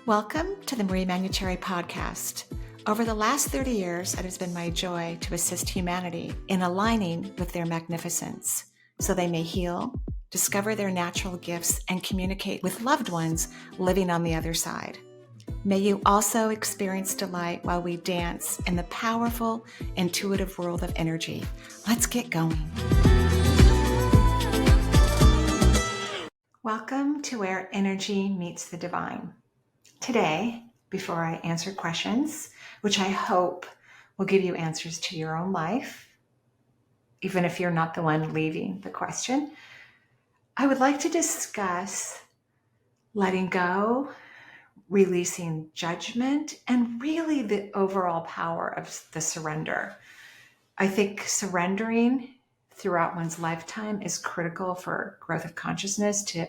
Welcome to the Manuchehri podcast. Over the last 30 years, it has been my joy to assist humanity in aligning with their magnificence so they may heal, discover their natural gifts, and communicate with loved ones living on the other side. May you also experience delight while we dance in the powerful, intuitive world of energy. Let's get going. Welcome to where energy meets the divine. Today, before I answer questions, which I hope will give you answers to your own life, even if you're not the one leaving the question, I would like to discuss letting go, releasing judgment, and really the overall power of the surrender. I think surrendering throughout one's lifetime is critical for growth of consciousness, to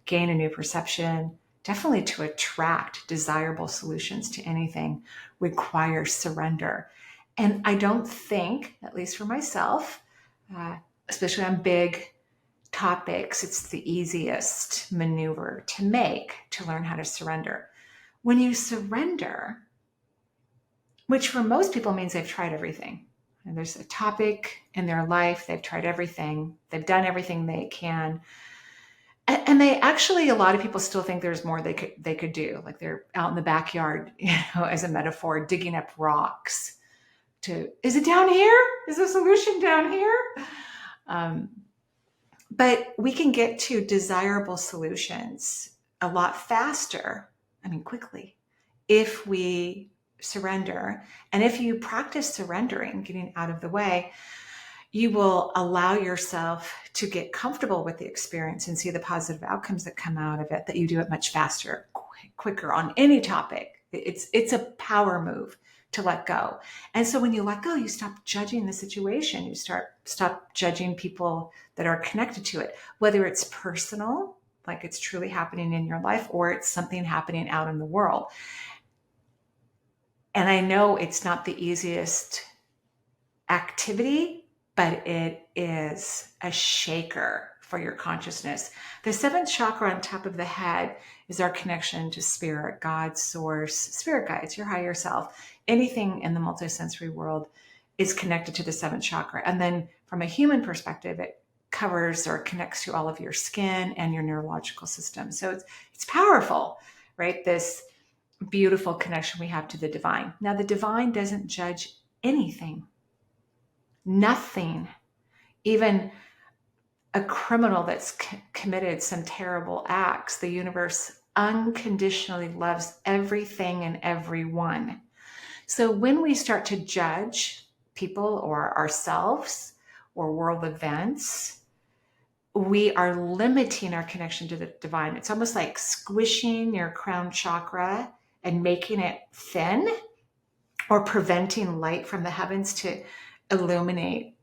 gain a new perception, definitely to attract desirable solutions to anything requires surrender. And I don't think, at least for myself, especially on big topics, it's the easiest maneuver to make to learn how to surrender. When you surrender, which for most people means they've tried everything, and there's a topic in their life, they've tried everything, they've done everything they can, and they actually, a lot of people still think there's more they could do. Like they're out in the backyard, as a metaphor, digging up rocks is it down here? Is the solution down here? But we can get to desirable solutions a lot faster, quickly, if we surrender. And if you practice surrendering, getting out of the way, you will allow yourself to get comfortable with the experience and see the positive outcomes that come out of it, that you do it much faster, quicker on any topic. It's a power move to let go. And so when you let go, you stop judging the situation. You stop judging people that are connected to it, whether it's personal, like it's truly happening in your life, or it's something happening out in the world. And I know it's not the easiest activity, but it is a shaker for your consciousness. The seventh chakra on top of the head is our connection to spirit, God, source, spirit guides, your higher self. Anything in the multisensory world is connected to the seventh chakra. And then from a human perspective, it covers or connects to all of your skin and your neurological system. So it's powerful, right? This beautiful connection we have to the divine. Now, the divine doesn't judge anything. Nothing, even a criminal that's committed some terrible acts. The universe unconditionally loves everything and everyone. So when we start to judge people or ourselves or world events, we are limiting our connection to the divine. It's almost like squishing your crown chakra and making it thin, or preventing light from the heavens to illuminate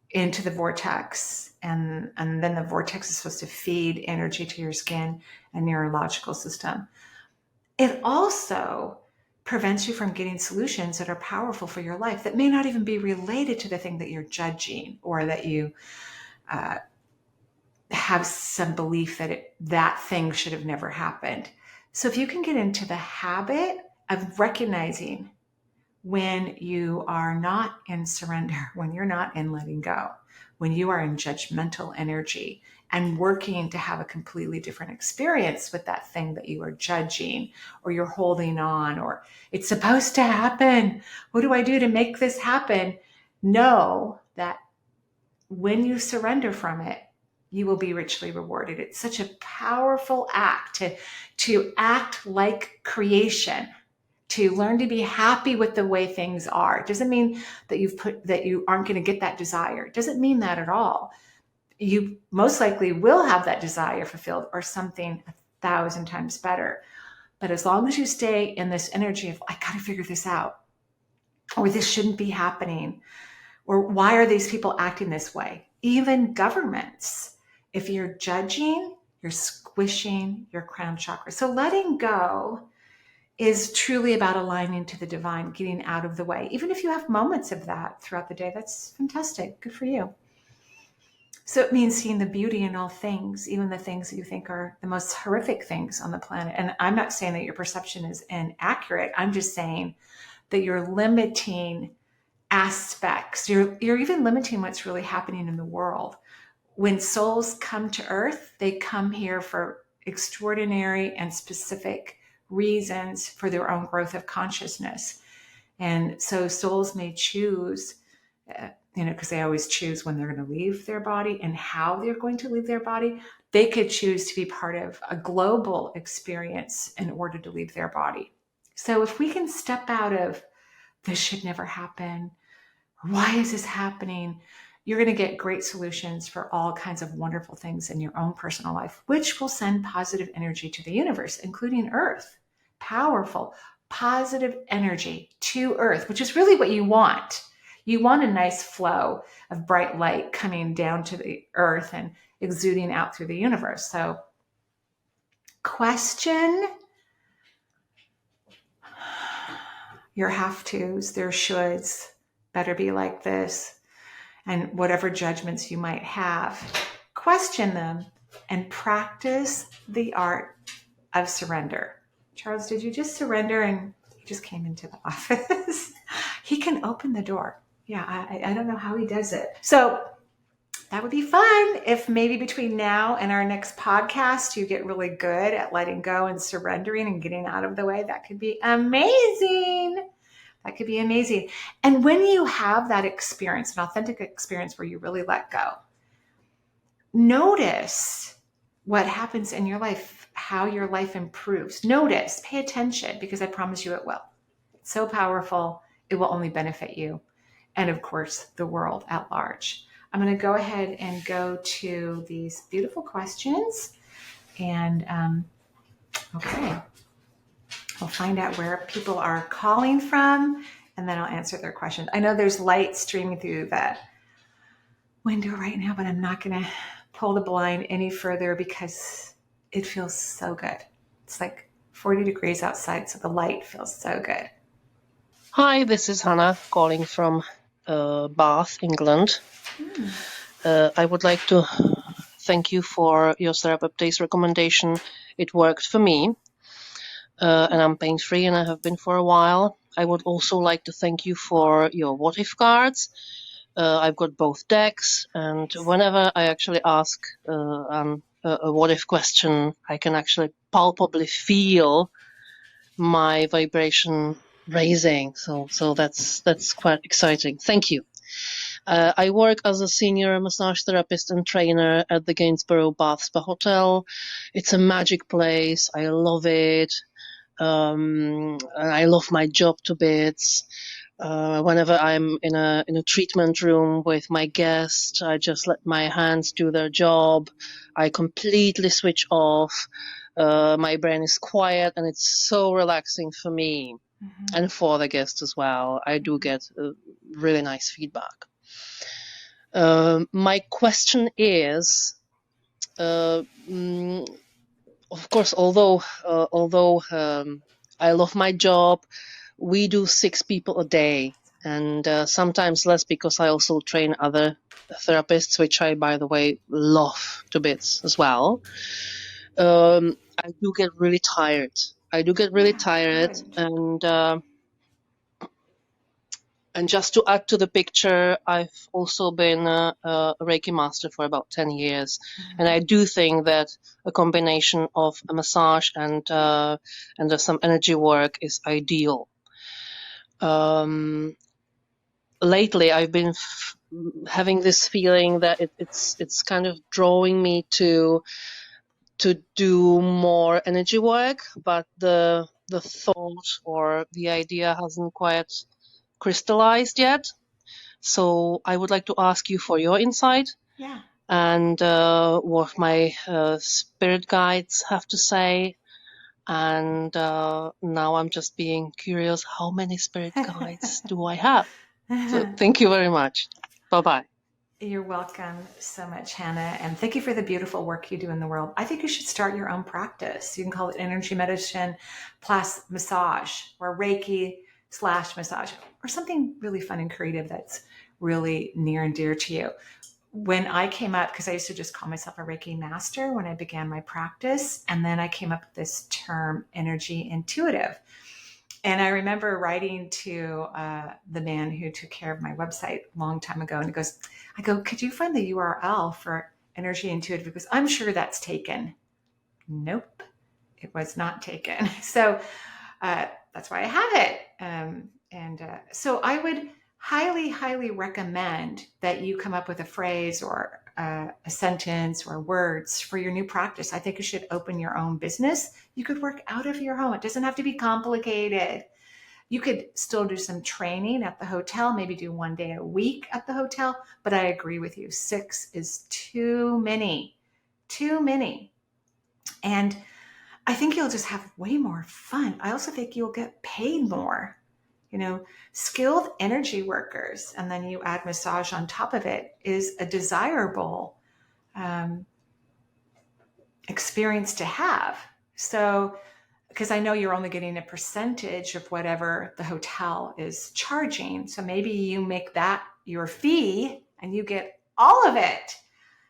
into the vortex, and then the vortex is supposed to feed energy to your skin and neurological system. It also prevents you from getting solutions that are powerful for your life that may not even be related to the thing that you're judging, or that you have some belief that that thing should have never happened. So if you can get into the habit of recognizing when you are not in surrender, when you're not in letting go, when you are in judgmental energy and working to have a completely different experience with that thing that you are judging, or you're holding on, or it's supposed to happen. What do I do to make this happen? Know that when you surrender from it, you will be richly rewarded. It's such a powerful act to act like creation, to learn to be happy with the way things are. It doesn't mean that you aren't going to get that desire. It doesn't mean that at all. You most likely will have that desire fulfilled, or something 1,000 times better. But as long as you stay in this energy of, I got to figure this out, or this shouldn't be happening, or why are these people acting this way? Even governments, if you're judging, you're squishing your crown chakra. So letting go is truly about aligning to the divine, getting out of the way. Even if you have moments of that throughout the day, that's fantastic. Good for you. So it means seeing the beauty in all things, even the things that you think are the most horrific things on the planet. And I'm not saying that your perception is inaccurate. I'm just saying that you're limiting aspects. You're even limiting what's really happening in the world. When souls come to Earth, they come here for extraordinary and specific reasons for their own growth of consciousness. And so souls may choose, because they always choose when they're going to leave their body and how they're going to leave their body. They could choose to be part of a global experience in order to leave their body. So if we can step out of this should never happen, why is this happening? You're going to get great solutions for all kinds of wonderful things in your own personal life, which will send positive energy to the universe, including Earth. Powerful, positive energy to Earth, which is really what you want. You want a nice flow of bright light coming down to the Earth and exuding out through the universe. So, question your have tos, their shoulds, better be like this, and whatever judgments you might have, question them and practice the art of surrender. Charles, did you just surrender? And he just came into the office. He can open the door. Yeah, I don't know how he does it. So that would be fun if maybe between now and our next podcast, you get really good at letting go and surrendering and getting out of the way. That could be amazing. That could be amazing. And when you have that experience, an authentic experience where you really let go, notice what happens in your life, how your life improves. Notice, pay attention, because I promise you it will. It's so powerful. It will only benefit you and, of course, the world at large. I'm going to go ahead and go to these beautiful questions. And, okay. We'll find out where people are calling from, and then I'll answer their questions. I know there's light streaming through the window right now, but I'm not going to pull the blind any further because it feels so good. It's like 40 degrees outside, so the light feels so good. Hi, this is Hannah calling from Bath, England. I would like to thank you for your syrup updates recommendation. It worked for me. And I'm pain-free, and I have been for a while. I would also like to thank you for your what-if cards. I've got both decks, and whenever I actually ask a what-if question, I can actually palpably feel my vibration raising. So that's quite exciting. Thank you. I work as a senior massage therapist and trainer at the Gainsborough Bath Spa Hotel. It's a magic place. I love it. I love my job to bits. Whenever I'm in a treatment room with my guest, I just let my hands do their job. I completely switch off. My brain is quiet, and it's so relaxing for me and for the guest as well. I do get really nice feedback. My question is, of course, although I love my job, we do 6 people a day, and sometimes less, because I also train other therapists, which I, by the way, love to bits as well. I do get really tired. And just to add to the picture, I've also been a Reiki master for about 10 years. And I do think that a combination of a massage and some energy work is ideal. Lately, I've been having this feeling that it's kind of drawing me to do more energy work, but the thought or the idea hasn't quite crystallized yet. So I would like to ask you for your insight. Yeah. And what my spirit guides have to say. And now I'm just being curious, how many spirit guides do I have? So thank you very much. Bye-bye. You're welcome so much, Hannah. And thank you for the beautiful work you do in the world. I think you should start your own practice. You can call it energy medicine plus massage, or Reiki/massage, or something really fun and creative that's really near and dear to you. when I came up, because I used to just call myself a Reiki master when I began my practice, and then I came up with this term, energy intuitive. And I remember writing to the man who took care of my website a long time ago, and he goes, I go, could you find the URL for energy intuitive? Because I'm sure that's taken. Nope, it was not taken. So that's why I have it. So I would highly, highly recommend that you come up with a phrase or a sentence or words for your new practice. I think you should open your own business. You could work out of your home. It doesn't have to be complicated. You could still do some training at the hotel, maybe do 1 day a week at the hotel. But I agree with you. 6 is too many, too many. And I think you'll just have way more fun. I also think you'll get paid more. Skilled energy workers, and then you add massage on top of it, is a desirable experience to have. So, because I know you're only getting a percentage of whatever the hotel is charging. So maybe you make that your fee and you get all of it.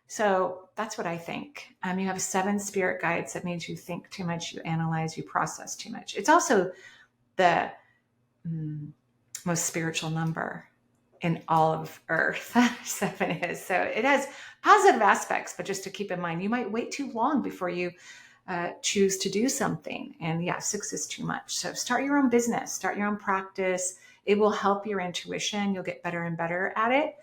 So that's what I think. You have 7 spirit guides. That means you think too much, you analyze, you process too much. It's also the most spiritual number in all of Earth. 7 is. So it has positive aspects, but just to keep in mind, you might wait too long before you choose to do something. And 6 is too much. So start your own business, start your own practice. It will help your intuition. You'll get better and better at it.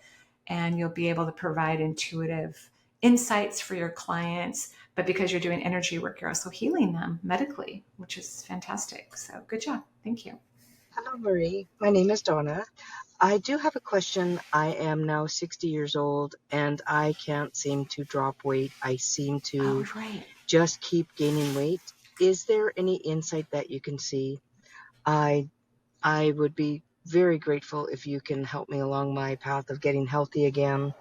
And you'll be able to provide intuitive insights for your clients. But because you're doing energy work, you're also healing them medically, which is fantastic. So good job. Thank you. Hello, Marie. My name is Donna. I do have a question. I am now 60 years old, and I can't seem to drop weight. I seem to just keep gaining weight. Is there any insight that you can see? I would be very grateful if you can help me along my path of getting healthy again.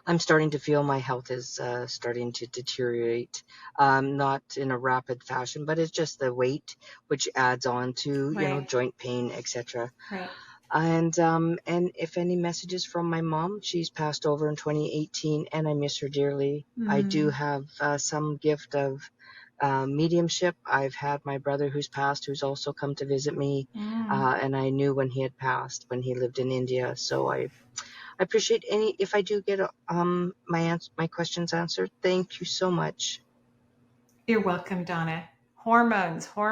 I'm starting to feel my health is starting to deteriorate, not in a rapid fashion, but it's just the weight, which adds on to, joint pain, etc. Right. And if any messages from my mom, she's passed over in 2018, and I miss her dearly. I do have some gift of mediumship. I've had my brother who's passed, who's also come to visit me, and I knew when he had passed, when he lived in India. So I appreciate if I do get my questions answered. Thank you so much. You're welcome, Donna. Hormones. You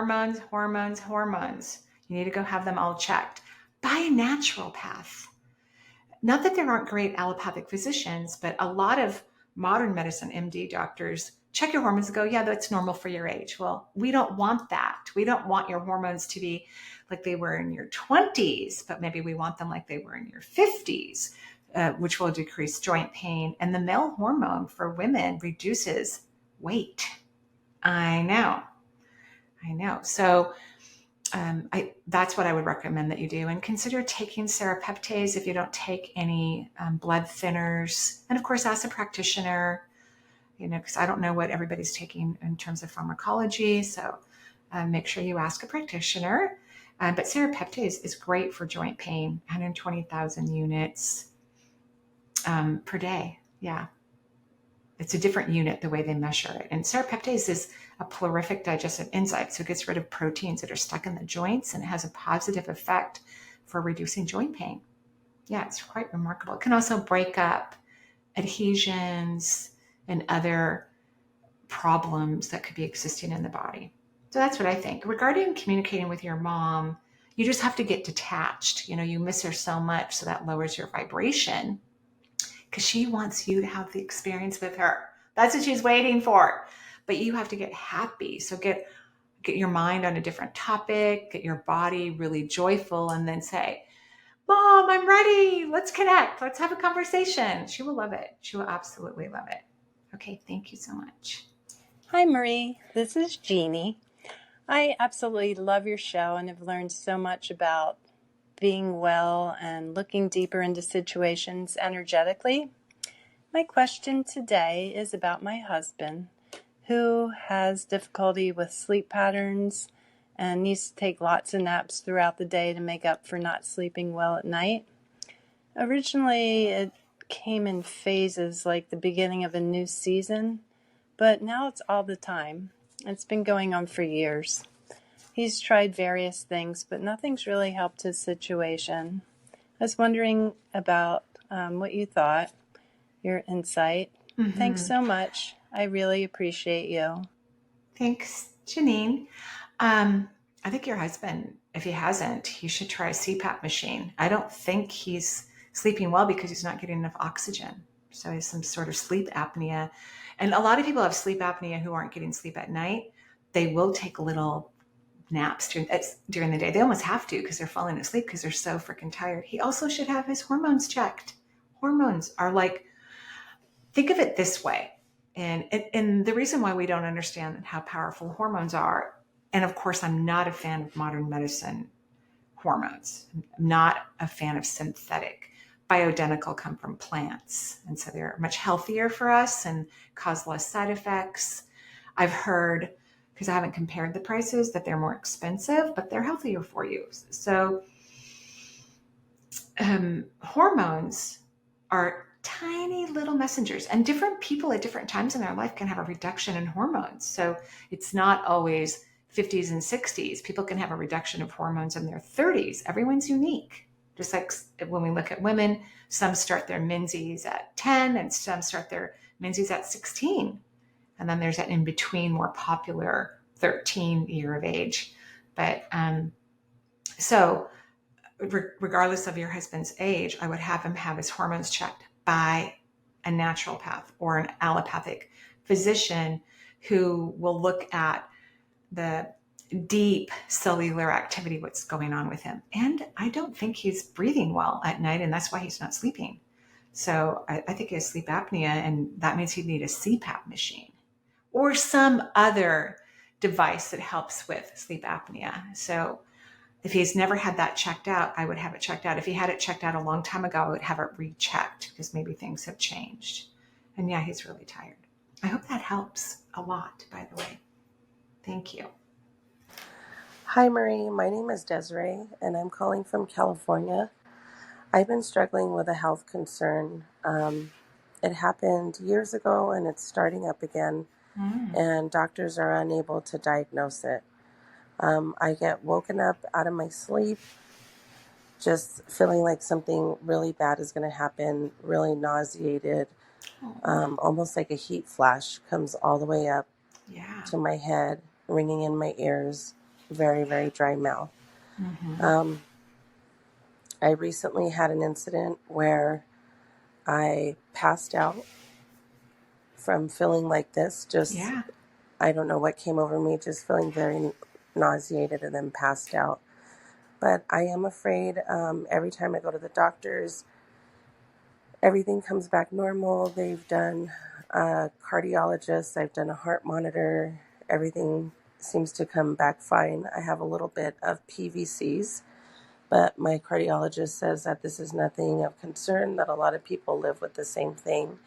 need to go have them all checked by a natural path. Not that there aren't great allopathic physicians, but a lot of modern medicine MD doctors check your hormones and go, yeah, that's normal for your age. Well, we don't want that. We don't want your hormones to be like they were in your 20s, but maybe we want them like they were in your 50s. Which will decrease joint pain. And the male hormone for women reduces weight. I know. So that's what I would recommend that you do. And consider taking serapeptase if you don't take any blood thinners. And of course, ask a practitioner, because I don't know what everybody's taking in terms of pharmacology. So make sure you ask a practitioner. But serapeptase is great for joint pain, 120,000 units per day. Yeah. It's a different unit the way they measure it. And serapeptase is a calorific digestive enzyme. So it gets rid of proteins that are stuck in the joints, and it has a positive effect for reducing joint pain. Yeah, it's quite remarkable. It can also break up adhesions and other problems that could be existing in the body. So that's what I think. Regarding communicating with your mom, you just have to get detached. You miss her so much, so that lowers your vibration, because she wants you to have the experience with her. That's what she's waiting for. But you have to get happy. So get your mind on a different topic, get your body really joyful, and then say, Mom, I'm ready. Let's connect. Let's have a conversation. She will love it. She will absolutely love it. Okay, thank you so much. Hi, Marie. This is Jeanne. I absolutely love your show and have learned so much about being well and looking deeper into situations energetically. My question today is about my husband, who has difficulty with sleep patterns and needs to take lots of naps throughout the day to make up for not sleeping well at night. Originally, it came in phases like the beginning of a new season, but now it's all the time. It's been going on for years. He's tried various things, but nothing's really helped his situation. I was wondering about what you thought, your insight. Thanks so much. I really appreciate you. Thanks, Janine. I think your husband, if he hasn't, he should try a CPAP machine. I don't think he's sleeping well because he's not getting enough oxygen. So he has some sort of sleep apnea. And a lot of people have sleep apnea who aren't getting sleep at night. They will take little naps during the day. They almost have to because they're falling asleep because they're so freaking tired. He also should have his hormones checked. Hormones are like, think of it this way. And the reason why we don't understand how powerful hormones are, and of course, I'm not a fan of modern medicine hormones. I'm not a fan of synthetic. Bioidentical come from plants. And so they're much healthier for us and cause less side effects. I've heard, because I haven't compared the prices, that they're more expensive, but they're healthier for you. So hormones are tiny little messengers, and different people at different times in their life can have a reduction in hormones. So it's not always 50s and 60s. People can have a reduction of hormones in their 30s. Everyone's unique. Just like when we look at women, some start their menses at 10 and some start their menses at 16. And then there's that in between more popular 13 year of age. But so regardless of your husband's age, I would have him have his hormones checked by a naturopath or an allopathic physician who will look at the deep cellular activity, what's going on with him. And I don't think he's breathing well at night, and that's why he's not sleeping. So I think he has sleep apnea, and that means he'd need a CPAP machine or some other device that helps with sleep apnea. So if he's never had that checked out, I would have it checked out. If he had it checked out a long time ago, I would have it rechecked because maybe things have changed. And yeah, he's really tired. I hope that helps a lot, by the way. Thank you. Hi, Marie. My name is Desirae, and I'm calling from California. I've been struggling with a health concern. It happened years ago, and it's starting up again, and doctors are unable to diagnose it. I get woken up out of my sleep, just feeling like something really bad is going to happen, really nauseated, almost like a heat flash comes all the way up to my head, ringing in my ears, very, very dry mouth. I recently had an incident where I passed out from feeling like this, I don't know what came over me, just feeling very nauseated and then passed out. But I am afraid every time I go to the doctors, everything comes back normal. They've done a cardiologist, I've done a heart monitor, everything seems to come back fine. I have a little bit of PVCs, but my cardiologist says that this is nothing of concern, that a lot of people live with the same thing.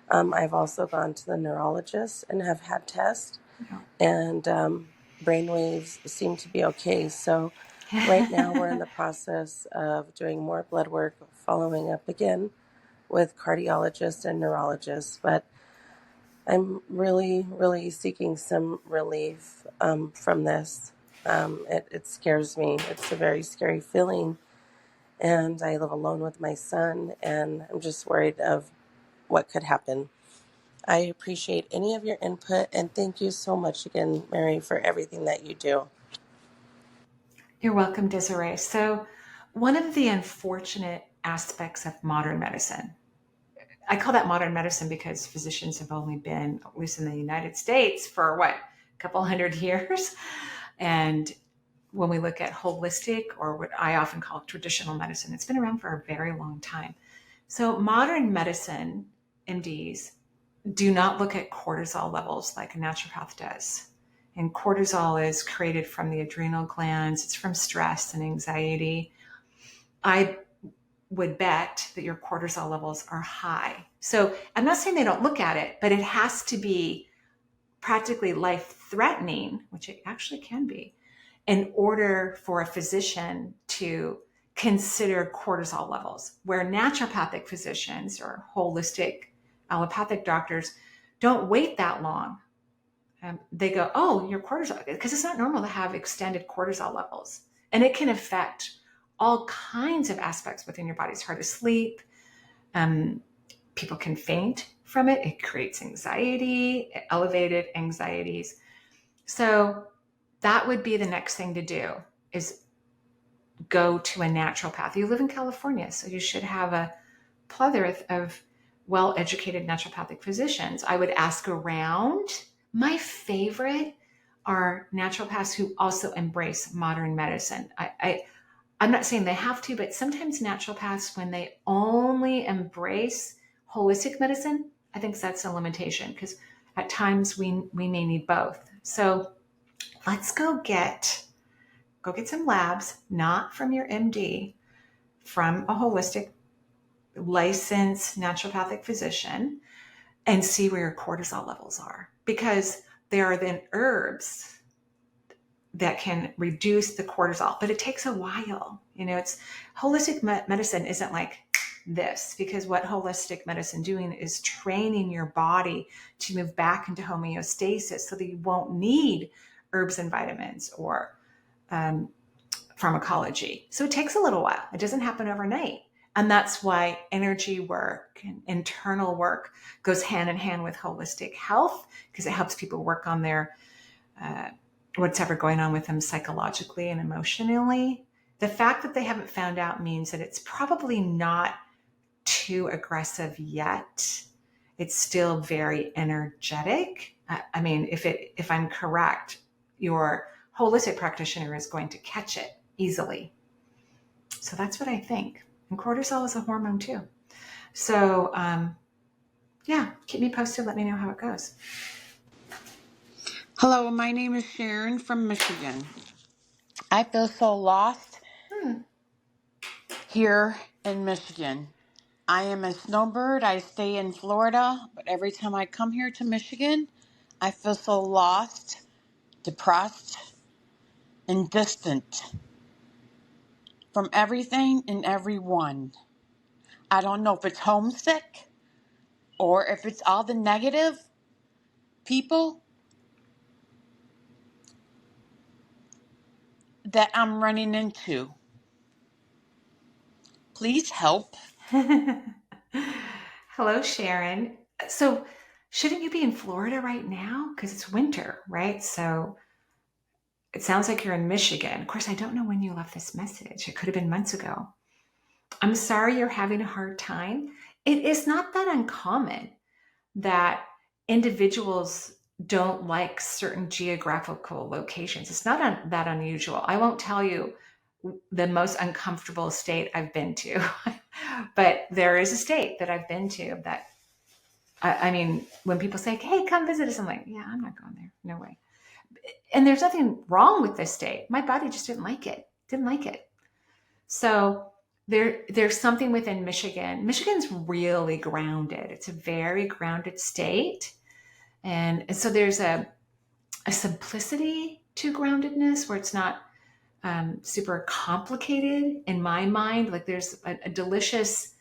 I've also gone to the neurologist and have had tests, and brain waves seem to be okay. So right now we're in the process of doing more blood work, following up again with cardiologists and neurologists. But I'm really, really seeking some relief from this. It scares me. It's a very scary feeling. And I live alone with my son, and I'm just worried of what could happen. I appreciate any of your input, and thank you so much again, Mary, for everything that you do. You're welcome, Desirae. So one of the unfortunate aspects of modern medicine, I call that modern medicine because physicians have only been, at least in the United States, for a couple hundred years. And when we look at holistic, or what I often call traditional medicine, it's been around for a very long time. So modern medicine, MDs, do not look at cortisol levels like a naturopath does. And cortisol is created from the adrenal glands. It's from stress and anxiety. I would bet that your cortisol levels are high. So I'm not saying they don't look at it, but it has to be practically life-threatening, which it actually can be, in order for a physician to consider cortisol levels, where naturopathic physicians or holistic allopathic doctors don't wait that long. They go, oh, your cortisol, because it's not normal to have extended cortisol levels. And it can affect all kinds of aspects within your body. It's hard to sleep. People can faint from it. It creates anxiety, elevated anxieties. So that would be the next thing to do, is go to a naturopath. You live in California, so you should have a plethora of well-educated naturopathic physicians. I would ask around. My favorite are naturopaths who also embrace modern medicine. I'm not saying they have to, but sometimes naturopaths, when they only embrace holistic medicine, I think that's a limitation, because at times we may need both. So let's go get some labs, not from your MD, from a holistic licensed naturopathic physician, and see where your cortisol levels are, because there are then herbs that can reduce the cortisol, but it takes a while. It's holistic medicine isn't like this, because what holistic medicine doing is training your body to move back into homeostasis so that you won't need herbs and vitamins or pharmacology. So it takes a little while. It doesn't happen overnight. And that's why energy work and internal work goes hand in hand with holistic health, because it helps people work on their whatever going on with them psychologically and emotionally. The fact that they haven't found out means that it's probably not too aggressive yet. It's still very energetic. I mean, if I'm correct, your holistic practitioner is going to catch it easily. So that's what I think. And cortisol is a hormone too. So yeah, keep me posted. Let me know how it goes. Hello, my name is Sharon from Michigan. I feel so lost here in Michigan. I am a snowbird. I stay in Florida, but every time I come here to Michigan, I feel so lost, depressed, and distant from everything and everyone. I don't know if it's homesick or if it's all the negative people that I'm running into. Please help. Hello, Sharon. So shouldn't you be in Florida right now? Because it's winter, right? So it sounds like you're in Michigan. Of course, I don't know when you left this message. It could have been months ago. I'm sorry you're having a hard time. It is not that uncommon that individuals don't like certain geographical locations. It's not that unusual. I won't tell you the most uncomfortable state I've been to, but there is a state that I've been to that, I mean, when people say, hey, come visit us, I'm like, yeah, I'm not going there. No way. And there's nothing wrong with this state. My body just didn't like it. So there's something within Michigan. Michigan's really grounded. It's a very grounded state. And so there's a simplicity to groundedness where it's not super complicated in my mind. Like there's a delicious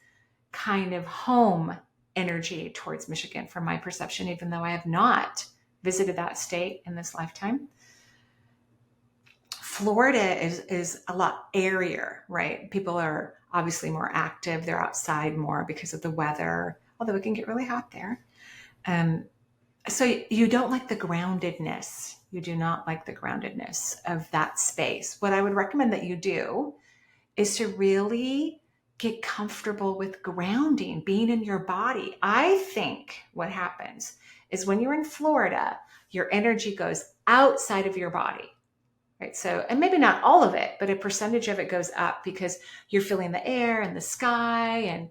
kind of home energy towards Michigan from my perception, even though I have not visited that state in this lifetime. Florida is a lot airier, right? People are obviously more active. They're outside more because of the weather, although it can get really hot there. So you don't like the groundedness. You do not like the groundedness of that space. What I would recommend that you do is to really get comfortable with grounding, being in your body. I think what happens is when you're in Florida, your energy goes outside of your body, right? So, and maybe not all of it, but a percentage of it goes up because you're feeling the air and the sky, and,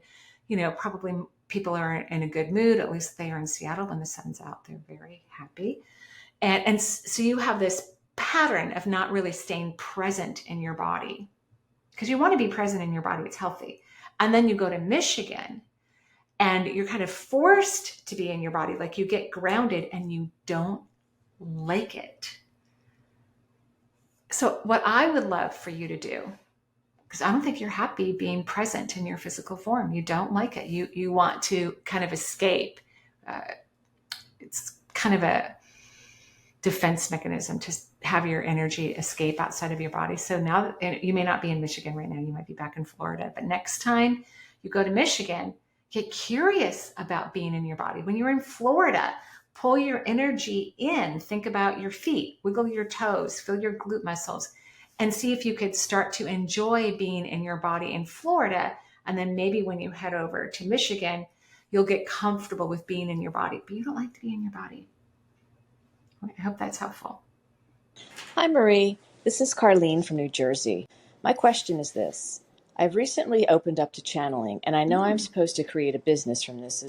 probably people are in a good mood. At least they are in Seattle when the sun's out. They're very happy. And so you have this pattern of not really staying present in your body, because you want to be present in your body. It's healthy. And then you go to Michigan and you're kind of forced to be in your body. Like you get grounded and you don't like it. So what I would love for you to do because I don't think you're happy being present in your physical form. You don't like it. You want to kind of escape. It's kind of a defense mechanism to have your energy escape outside of your body. So now you may not be in Michigan right now. You might be back in Florida. But next time you go to Michigan, get curious about being in your body. When you're in Florida, pull your energy in. Think about your feet. Wiggle your toes. Feel your glute muscles. And see if you could start to enjoy being in your body in Florida. And then maybe when you head over to Michigan, you'll get comfortable with being in your body. But you don't like to be in your body. I hope that's helpful. Hi, Marie. This is Carlene from New Jersey. My question is this. I've recently opened up to channeling, and I know I'm supposed to create a business from this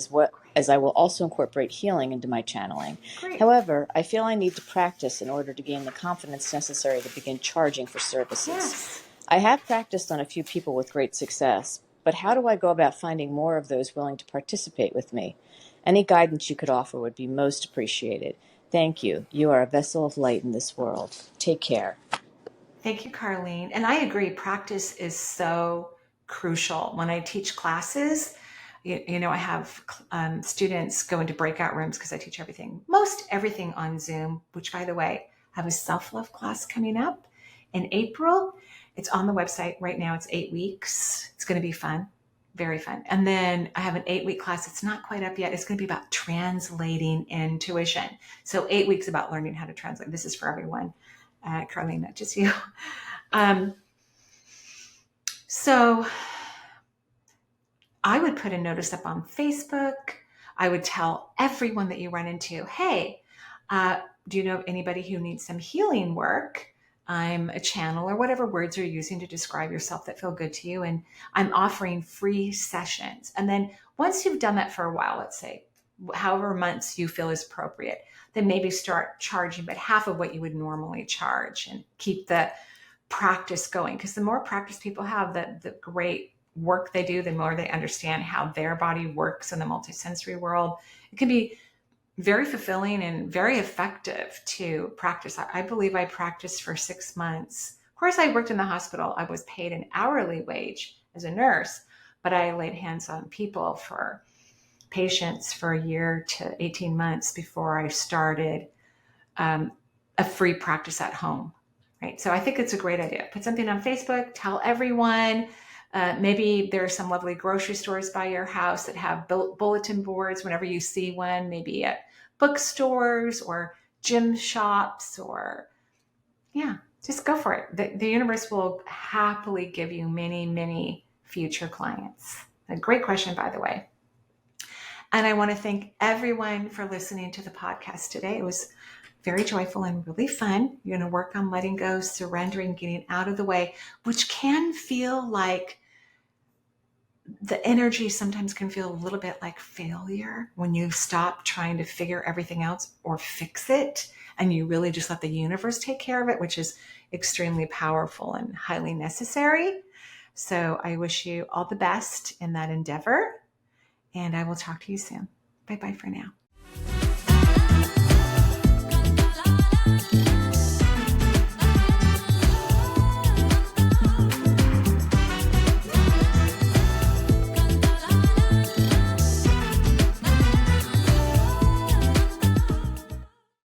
as I will also incorporate healing into my channeling. Great. However, I feel I need to practice in order to gain the confidence necessary to begin charging for services. Yes. I have practiced on a few people with great success, but how do I go about finding more of those willing to participate with me? Any guidance you could offer would be most appreciated. Thank you. You are a vessel of light in this world. Take care. Thank you, Carlene. And I agree, practice is so crucial. When I teach classes, you know, I have students go into breakout rooms because I teach most everything on Zoom, which, by the way, I have a self-love class coming up in April. It's on the website right now. It's 8 weeks. It's going to be fun. Very fun. And then I have an 8-week class. It's not quite up yet. It's going to be about translating intuition. So 8 weeks about learning how to translate. This is for everyone. Carlene, not just you. So I would put a notice up on Facebook. I would tell everyone that you run into, hey, do you know of anybody who needs some healing work? I'm a channel, or whatever words you're using to describe yourself that feel good to you. And I'm offering free sessions. And then once you've done that for a while, let's say, however months you feel is appropriate, then maybe start charging, but half of what you would normally charge, and keep the practice going. Because the more practice people have, the great work they do, the more they understand how their body works in the multisensory world. It can be very fulfilling and very effective to practice. I believe I practiced for 6 months. Of course, I worked in the hospital. I was paid an hourly wage as a nurse, but I laid hands on patients for a year to 18 months before I started a free practice at home. Right. So I think it's a great idea. Put something on Facebook, tell everyone. Maybe there are some lovely grocery stores by your house that have bulletin boards whenever you see one, maybe at bookstores or gym shops, or just go for it. The universe will happily give you many, many future clients. A great question, by the way. And I want to thank everyone for listening to the podcast today. It was very joyful and really fun. You're going to work on letting go, surrendering, getting out of the way, which can feel like the energy sometimes can feel a little bit like failure when you stop trying to figure everything out or fix it, and you really just let the universe take care of it, which is extremely powerful and highly necessary. So I wish you all the best in that endeavor, and I will talk to you soon. Bye-bye for now.